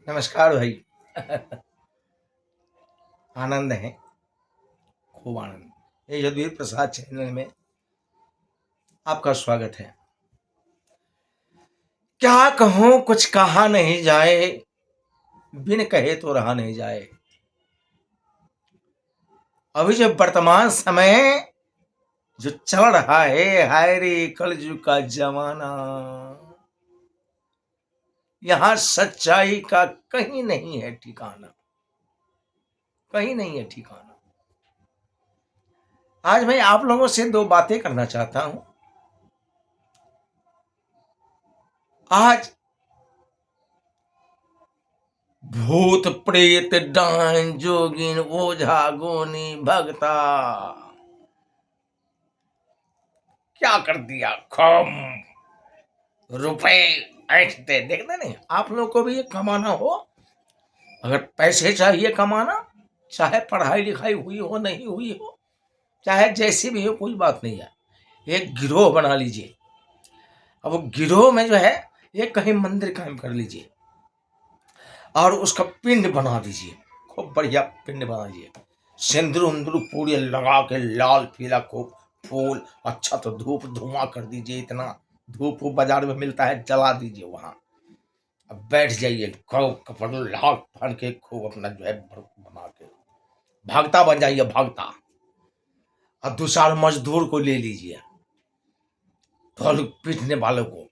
नमस्कार भाई। आनंद है, खूब आनंद। ये यदुवीर प्रसाद चैनल में आपका स्वागत है। क्या कहूँ, कुछ कहा नहीं जाए, बिन कहे तो रहा नहीं जाए। अभी जो वर्तमान समय जो चल रहा है, हाय रे कलयुग का जमाना, यहाँ सच्चाई का कहीं नहीं है ठिकाना, कहीं नहीं है ठिकाना। आज मैं आप लोगों से दो बातें करना चाहता हूं। आज भूत प्रेत डाइन जोगिन ओझा गोनी भगता क्या कर दिया, खम रुपए ऐंठते देखते नहीं। आप लोग को भी ये कमाना हो, अगर पैसे चाहिए कमाना, चाहे पढ़ाई लिखाई हुई हो नहीं हुई हो, चाहे जैसी भी हो, कोई बात नहीं है। एक गिरोह बना लीजिए। अब वो गिरोह में जो है, एक कहीं मंदिर कायम कर लीजिए और उसका पिंड बना दीजिए, खूब बढ़िया पिंड बना दीजिए। सिंदूर उंदूर पूरी लगा के लाल पीला खूब फूल, अच्छा तो धूप धुआं कर दीजिए। इतना धूप बाजार में मिलता है, जला दीजिए वहां। अब बैठ जाइए, खूब कपड़ा लाल पहन के, खूब अपना जो है बना के भागता बन जाइए, भागता। और दो चार मजदूर को ले लीजिए, ढोल पीटने वालों को,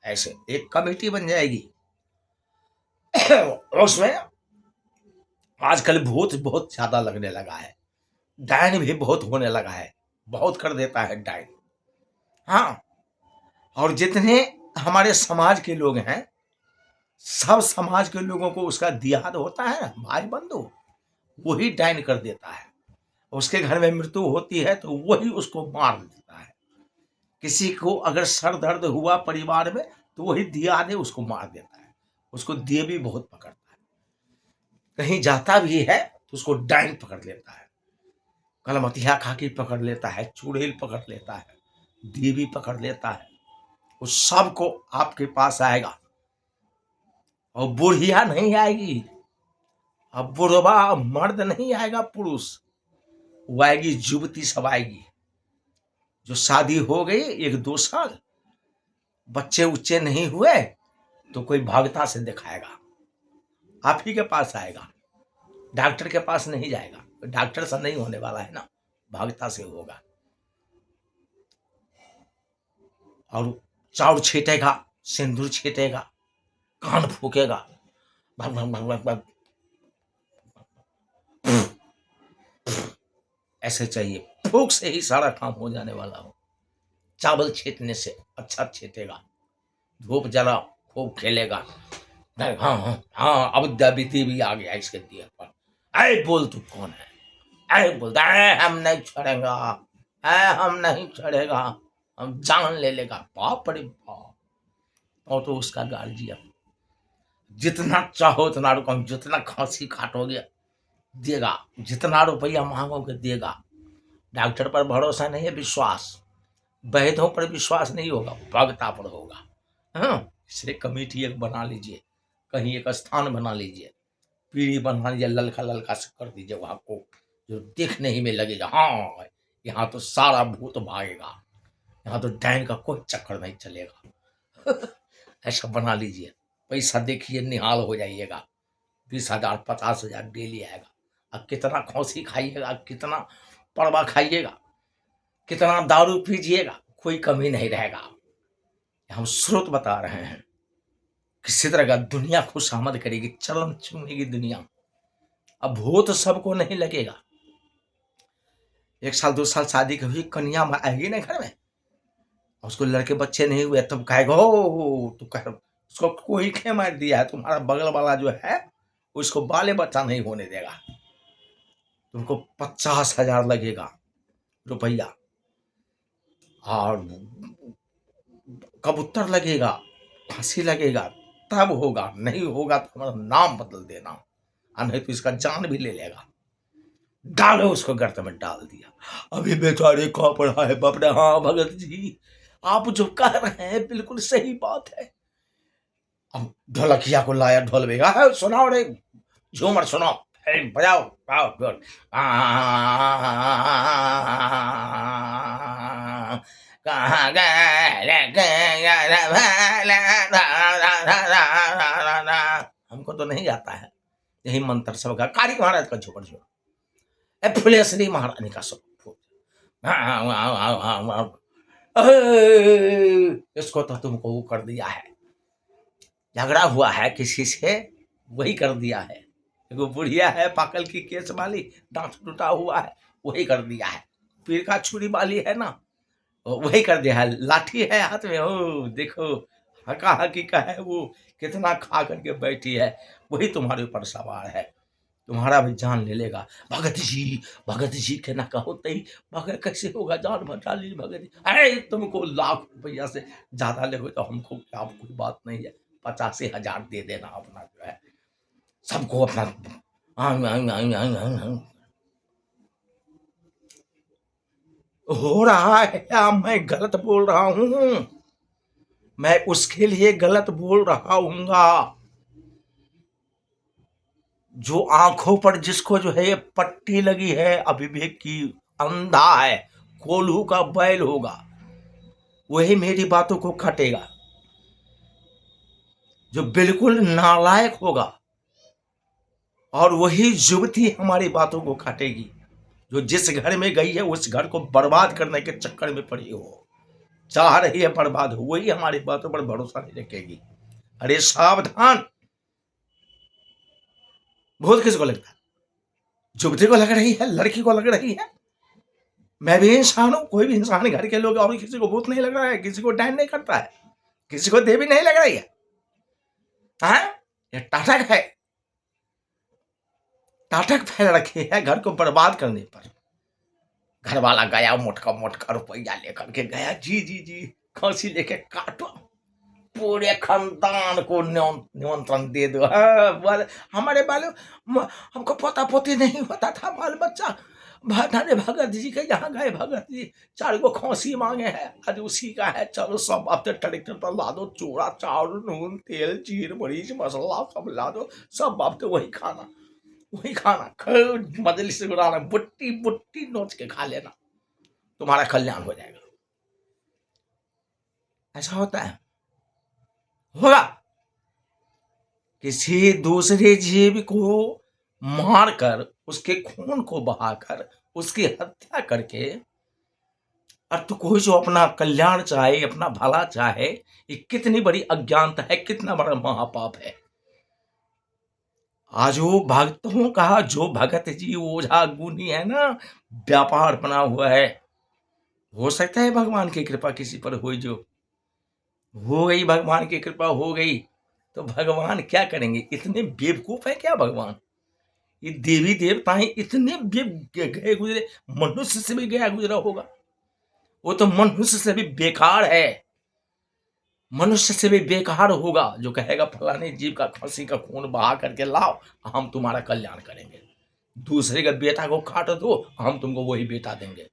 ऐसे एक कमेटी बन जाएगी। उसमें आजकल भूत बहुत ज्यादा लगने लगा है, डायन भी बहुत होने लगा है, बहुत कर देता है डायन। हाँ, और जितने हमारे समाज के लोग हैं, सब समाज के लोगों को उसका दियाद होता है ना, भाई बंधु, वही डायन कर देता है। उसके घर में मृत्यु होती है तो वही उसको मार देता है। किसी को अगर सर दर्द हुआ परिवार में, तो वही दियादे उसको मार देता है। उसको दिए भी बहुत पकड़ता है। कहीं जाता भी है तो उसको डायन पकड़ लेता है, कलमतिया खाकी पकड़ लेता है, चुड़ैल पकड़ लेता है, देवी पकड़ लेता है। उस सब को आपके पास आएगा। और बुढ़िया नहीं आएगी, अब बुढ़वा मर्द नहीं आएगा, पुरुष वो आएगी, युवती सब आएगी। जो शादी हो गई 1-2 साल, बच्चे उच्चे नहीं हुए, तो कोई भागता से दिखाएगा, आप ही के पास आएगा। डॉक्टर के पास नहीं जाएगा, डॉक्टर से नहीं होने वाला है ना, भागता से होगा। और चाउर छीटेगा, सिंदूर छीटेगा, कान फूकेगा, भग भग भग भग भग, ऐसे चाहिए। फूक से ही सारा काम हो जाने वाला हो। चावल छीटने से अच्छा छीटेगा, धूप जला, खूब खेलेगा। नहीं, हाँ हाँ हाँ, अब दबीती भी आ गया इसके दिए पर। ऐ बोल, तू कौन है? ऐ बोलता है, हम नहीं छोड़ेगा, ऐ हम नहीं छोड़ेगा, हम जान ले लेगा। बाप रे बाप। और तो उसका गार्जियन, जितना चाहो उतना रुकम, जितना खांसी काटोगे देगा, जितना रुपया मांगोगे देगा। डॉक्टर पर भरोसा नहीं है, विश्वास। वैद्यों पर विश्वास नहीं होगा, भगता पर होगा। हाँ, इसलिए कमेटी एक बना लीजिए, कहीं एक स्थान बना लीजिए, पीढ़ी बना लीजिए, ललका ललका से कर दीजिए वहां को, जो देखने ही में लगेगा हाँ, यहाँ तो सारा भूत भागेगा, यहाँ तो डायन का कोई चक्कर नहीं चलेगा। ऐसा बना लीजिए, पैसा देखिए निहाल हो जाइएगा। 20,000 50,000 डेली आएगा। अब कितना खौसी खाइएगा, कितना पड़वा खाइएगा, कितना दारू पीजिएगा, कोई कमी नहीं रहेगा। हम स्रोत बता रहे हैं। किसी तरह का दुनिया खुशामद करेगी, चलन चूमेगी दुनिया। अब भूत सबको नहीं लगेगा। 1 साल 2 साल शादी की हुई कन्या आएगी ना घर में, उसको लड़के बच्चे नहीं हुए, तब कहेगा हो तो कह, उसको कोई खे मार दिया है, तुम्हारा बगल वाला जो है उसको बाले बच्चा नहीं होने देगा। तुमको 50,000 लगेगा रुपया, और कबूतर लगेगा, फांसी लगेगा, तब होगा। नहीं होगा तो हमारा नाम बदल देना, और नहीं तो इसका जान भी ले लेगा। डालो उसको, गर्त में डाल दिया। अभी बेचारे कहाँ पड़ा है, बाप रे। हाँ भगत जी, आप जो कह रहे हैं बिल्कुल सही बात है। अब ढोलकिया को लाया, ढोल बेगा है, सुनाओ रे, झूमर सुनाओ, बजाओ, आओ ढोल। कहाँ गए रे हमको तो नहीं आता है, यही मंत्र सबका, कारिक महाराज का झूमर जो, फुलेश्वरी महारानी का सब, इसको तो तुमको वो कर दिया है, झगड़ा हुआ है किसी से, वही कर दिया है। एगो बुढ़िया है पाकल की केस वाली, दांत टूटा हुआ है, वही कर दिया है। पीर का छुरी वाली है ना, वही कर दिया है। लाठी है हाथ में, ओ देखो हका हकी का है वो, कितना खा करके बैठी है, वही तुम्हारे ऊपर सवार है, तुम्हारा भी जान ले लेगा। भगत जी के ना कहो तई, भगत कैसे होगा, जान बचा ली भगत जी। अरे तुमको लाख रुपया से ज्यादा ले तो हमको क्या, कोई बात नहीं है, 85,000 दे देना अपना जो है, सबको अपना। हो रहा है या मैं गलत बोल रहा हूं? मैं उसके लिए गलत बोल रहा हूँगा जो आंखों पर जिसको जो है ये पट्टी लगी है अविवेक की, अंधा है, कोल्हू का बैल होगा, वही मेरी बातों को काटेगा। जो बिल्कुल नालायक होगा और वही युवती हमारी बातों को काटेगी, जो जिस घर में गई है उस घर को बर्बाद करने के चक्कर में पड़ी हो, चाह रही है बर्बाद हो, वही हमारी बातों पर भरोसा नहीं रखेगी। अरे सावधान। भूत किसको लगता है? युवती को लग रही है, लड़की को लग रही है। मैं भी इंसान हूं, कोई भी इंसान, घर के लोग, और किसी को भूत नहीं लग रहा है, किसी को डैन नहीं करता है, किसी को देवी नहीं लग रही है। हाँ? ये टाटक है, टाटक फैल रखी है घर को बर्बाद करने पर। घर वाला गया, मोटका मोटका रुपया लेकर के गया, जी जी जी, खांसी लेके काटो, पूरे खानदान को निमंत्रण दे दो। हाँ, हमारे बाल, हमको पोता पोती नहीं होता था, बाल बच्चा भाटाने भगत जी के यहाँ गए, भगत जी 4 गो खांसी मांगे हैं, आज उसी का है, चलो सब हफ्ते ट्रैक्टर पर ला दो, चूड़ा चावल नून तेल चीर मरीच मसाला सब ला दो, सब हफ्ते वही खाना, वही खाना, मजलिस उड़ाना, बुट्टी बुट्टी नोच के खा लेना, तुम्हारा कल्याण हो जाएगा। ऐसा होता है, होगा। किसी दूसरे जीव को मारकर, उसके खून को बहाकर, उसकी हत्या करके, और तू कोई जो अपना कल्याण चाहे, अपना भला चाहे, ये कितनी बड़ी अज्ञानता है, कितना बड़ा महापाप है। आज वो भक्तों का, जो भगत जी ओझा गुनी है ना, व्यापार बना हुआ है। हो सकता है भगवान की कृपा किसी पर हो, जो हो गई, भगवान की कृपा हो गई, तो भगवान क्या करेंगे? इतने बेवकूफ है क्या भगवान? ये देवी देवताएं इतने गए गुजरे, मनुष्य से भी गया गुजरा होगा, वो तो मनुष्य से भी बेकार है, मनुष्य से भी बेकार होगा, जो कहेगा फलाने जीव का खांसी का खून बहा करके लाओ, हम तुम्हारा कल्याण करेंगे, दूसरे का बेटा को काट दो, हम तुमको वही बेटा देंगे।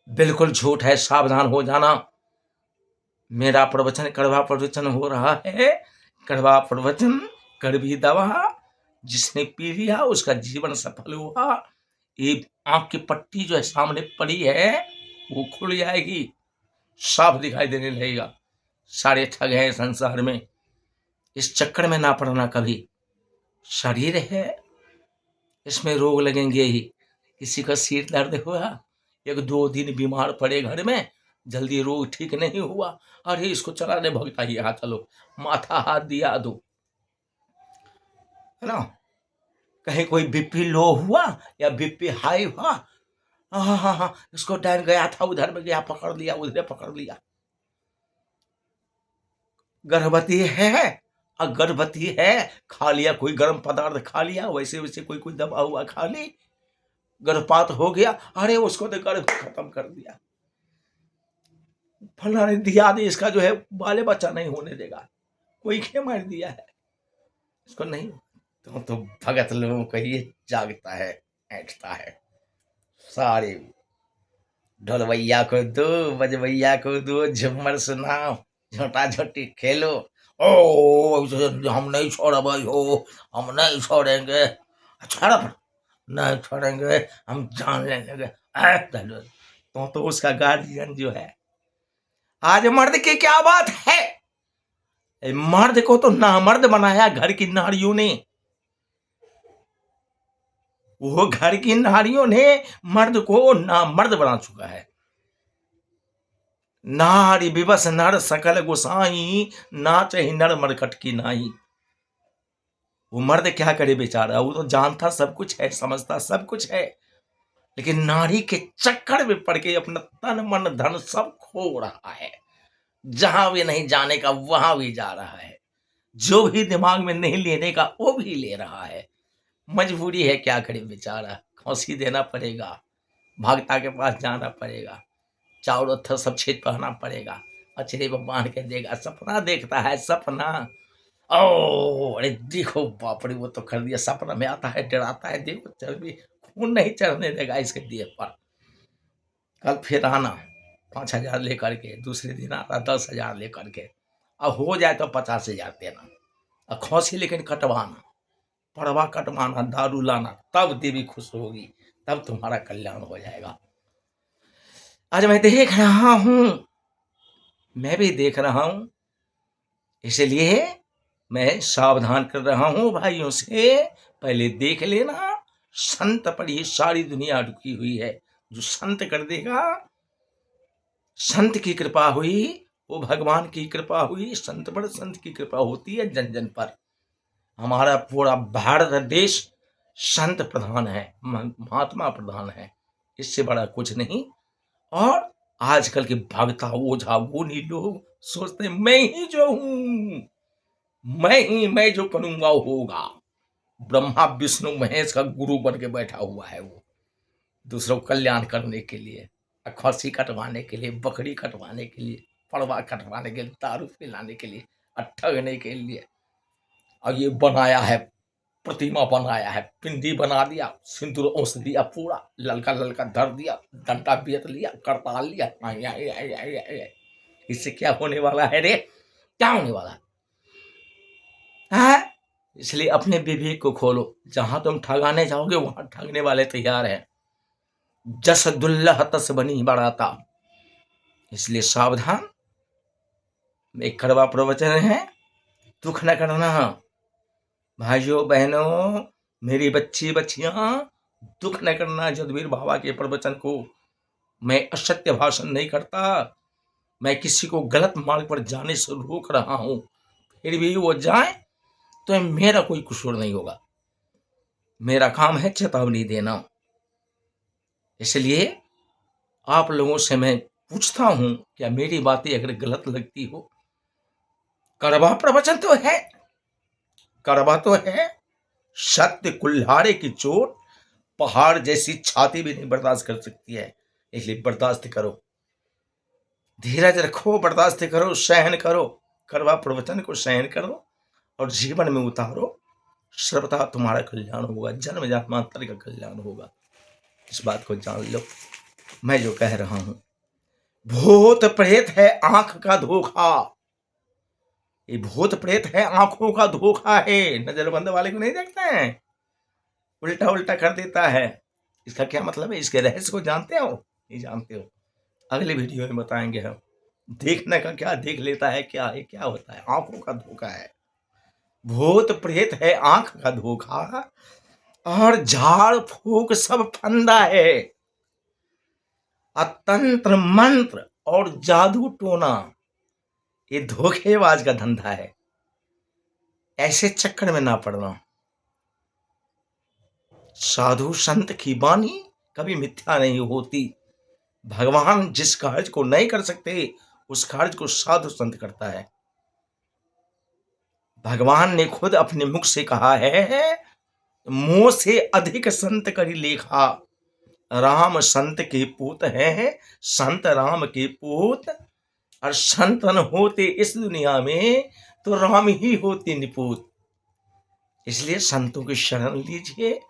बिल्कुल झूठ है, सावधान हो जाना। मेरा प्रवचन कड़वा प्रवचन हो रहा है, कड़वा प्रवचन, कड़वी दवा, जिसने पी लिया उसका जीवन सफल हुआ। ये आंख की पट्टी जो है सामने पड़ी है, वो खुल जाएगी, साफ दिखाई देने लगेगा। सारे ठग हैं संसार में, इस चक्कर में ना पड़ना कभी। शरीर है, इसमें रोग लगेंगे ही। किसी का सिर दर्द हुआ, 1-2 दिन बीमार पड़े घर में, जल्दी रोग ठीक नहीं हुआ, अरे इसको चला दे भगता ही, यहाँ चलो, माथा हाथ दिया दो, है ना। कहीं कोई बीपी लो हुआ या बीपी हाई हुआ, हाँ हाँ हाँ, इसको डैन गया था, उधर में गया, पकड़ लिया, उधर पकड़ लिया। गर्भवती है, गर्भवती है, खा लिया कोई गर्म पदार्थ, खा लिया, वैसे वैसे कोई कोई दबा हुआ खा ली, गर्भपात हो गया, अरे उसको तो गर्भ खत्म कर दिया, फला ने दिया दे, इसका जो है बाले बच्चा नहीं होने देगा, कोई के मार दिया है इसको, नहीं। तो भगत लोगों को ये जागता है, ऐंठता है, सारे ढोलवैया को दो, बजवैया को दो, झूमर सुनाओ, झोटा झोटी खेलो। ओ हम नहीं छोड़ा भाई हो, हम नहीं छोड़ेंगे। छोड़ा नहीं छोड़ेंगे, हम जान लेंगे। तो उसका गार्जियन जो है, आज मर्द की क्या बात है, मर्द को तो नामर्द बनाया घर की नारियों ने। वो घर की नारियों ने मर्द को नामर्द बना चुका है। नारी विवश नर सकल गोसाई, नाचहि नर मरकट की नाई। वो मर्द क्या करे बेचारा, वो तो जानता सब कुछ है, समझता सब कुछ है, लेकिन नारी के चक्कर में पड़ के अपना तन मन धन सब खो रहा है। जहां भी नहीं जाने का वहां भी जा रहा है, जो भी दिमाग में नहीं लेने का वो भी ले रहा है। मजबूरी है, क्या करे बेचारा, खौसी देना पड़ेगा, भागता के पास जाना पड़ेगा, चारों तरफ सब छेद पहना पड़ेगा, अचरे में बांध के देगा। सपना देखता है, सपना। ओ अरे देखो बाप रे, वो तो कर दिया, सपना में आता है, डराता है, देखो चर्बी खून नहीं चढ़ने देगा इसके दिए पर। कल फिर आना 5,000 लेकर के, दूसरे दिन आता 10,000 लेकर के, अब हो जाए तो 50,000 देना, और खौसी लेकिन कटवाना, पड़वा कटवाना, दारू लाना, तब देवी खुश होगी, तब तुम्हारा कल्याण हो जाएगा। आज मैं देख रहा हूं, मैं भी देख रहा हूं, इसलिए मैं सावधान कर रहा हूं भाइयों से, पहले देख लेना। संत पर ये सारी दुनिया रुकी हुई है, जो संत कर देगा, संत की कृपा हुई, वो भगवान की कृपा हुई, संत पर संत की कृपा होती है जन जन पर। हमारा पूरा भारत देश संत प्रधान है, महात्मा प्रधान है, इससे बड़ा कुछ नहीं। और आजकल के भगता ओझा गुनी लोग सोचते मैं ही जो हूं, मैं जो करूंगा होगा। ब्रह्मा विष्णु महेश का गुरु बन के बैठा हुआ है वो, दूसरों को कल्याण करने के लिए, खस्सी कटवाने के लिए, बकरी कटवाने के लिए, पड़वा कटवाने के लिए, दारू पिलाने के लिए, ठगने के लिए। और ये बनाया है, प्रतिमा बनाया है, पिंडी बना दिया, सिंदूर ओस दिया, पूरा ललका ललका धर दिया, डंडा बेत लिया, करताल लिया। इससे क्या होने वाला है रे, क्या होने वाला है? इसलिए अपने विवेक को खोलो, जहां तुम ठगाने जाओगे वहां ठगने वाले तैयार हैं। जस दुल्लह तस बनी बाराता, इसलिए सावधान। एक कड़वा प्रवचन है, दुख न करना। भाइयों बहनों, मेरी बच्ची बच्चियां, दुख न करना। जदवीर बाबा के प्रवचन को मैं असत्य भाषण नहीं करता, मैं किसी को गलत मार्ग पर जाने से रोक रहा हूं, फिर भी वो जाए तो मेरा कोई कसूर नहीं होगा, मेरा काम है चेतावनी देना। इसलिए आप लोगों से मैं पूछता हूं, क्या मेरी बातें अगर गलत लगती हो, कड़वा प्रवचन तो है, कड़वा तो है, सत्य कुल्हाड़े की चोट पहाड़ जैसी छाती भी नहीं बर्दाश्त कर सकती है, इसलिए बर्दाश्त करो, धीरज रखो, बर्दाश्त करो, सहन करो, कड़वा प्रवचन को सहन करो और जीवन में उतारो, सर्वथा तुम्हारा कल्याण होगा, जन्म जन्मांतर का कल्याण होगा। इस बात को जान लो, मैं जो कह रहा हूं। भूत प्रेत है आंख का धोखा, ये भूत प्रेत है, आंखों का धोखा है, नजरबंद वाले को नहीं देखते हैं, उल्टा उल्टा कर देता है। इसका क्या मतलब है, इसके रहस्य को जानते हो, नहीं जानते हो? अगले वीडियो में बताएंगे हम। देखने का क्या देख लेता है, क्या है, क्या होता है, आंखों का धोखा है। भूत प्रेत है आंख का धोखा, और झाड़ फूक सब फंदा है, तंत्र मंत्र और जादू टोना ये धोखेबाज का धंधा है, ऐसे चक्कर में ना पड़ना। साधु संत की वाणी कभी मिथ्या नहीं होती। भगवान जिस कार्य को नहीं कर सकते, उस कार्य को साधु संत करता है। भगवान ने खुद अपने मुख से कहा है, मोह से अधिक संत करी लेखा, राम संत के पूत है, संत राम के पूत, और संतन होते इस दुनिया में तो राम ही होते निपूत। इसलिए संतों की शरण लीजिए,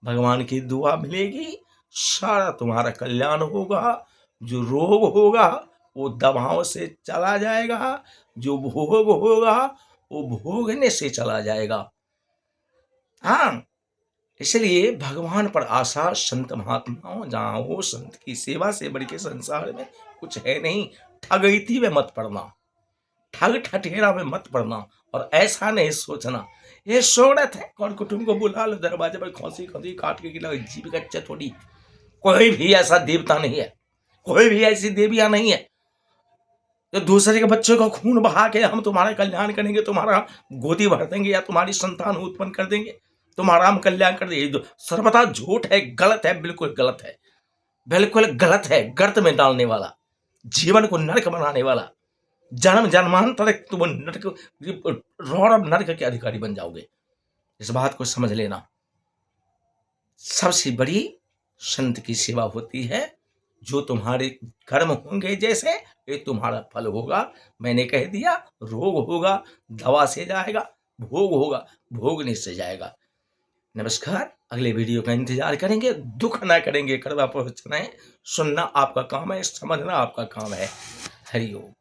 भगवान की दुआ मिलेगी, सारा तुम्हारा कल्याण होगा, जो रोग होगा वो दवाओं से चला जाएगा, जो भोग होगा वो भोगने से चला जाएगा। हाँ, इसलिए भगवान पर आशा, संत महात्माओं जहाँ हो, संत की सेवा से बढ़ के संसार में कुछ है नहीं। ठगईती में मत पड़ना, ठग ठठेरा में मत पड़ना, और ऐसा नहीं सोचना ये शोहरत है, कौन कुटुंब को बुला लो, दरवाजे पर खोसी खोसी काट के खिलाओ, जीव कच्चे थोड़ी। कोई भी ऐसा देवता नहीं है, कोई भी ऐसी देवियां नहीं है जो दूसरे के बच्चों का खून बहा के हम तुम्हारा कल्याण करेंगे, तुम्हारा गोदी भर देंगे या तुम्हारी संतान उत्पन्न कर देंगे, तुम्हारा हम कल्याण कर देंगे। सर्वथा झूठ है, गलत है, बिल्कुल गलत है, बिल्कुल गलत है। गर्त में डालने वाला, जीवन को नरक बनाने वाला, जन्म जन्मांतर तुम नरक, रौरव नरक के अधिकारी बन जाओगे। इस बात को समझ लेना। सबसे बड़ी संत की सेवा होती है। जो तुम्हारे कर्म होंगे जैसे ये तुम्हारा फल होगा। मैंने कह दिया, रोग होगा दवा से जाएगा, भोग होगा भोगने से जाएगा। नमस्कार, अगले वीडियो का इंतजार करेंगे। दुख ना करेंगे, कड़वा पहुंचना है, सुनना आपका काम है, समझना आपका काम है। हरिओम।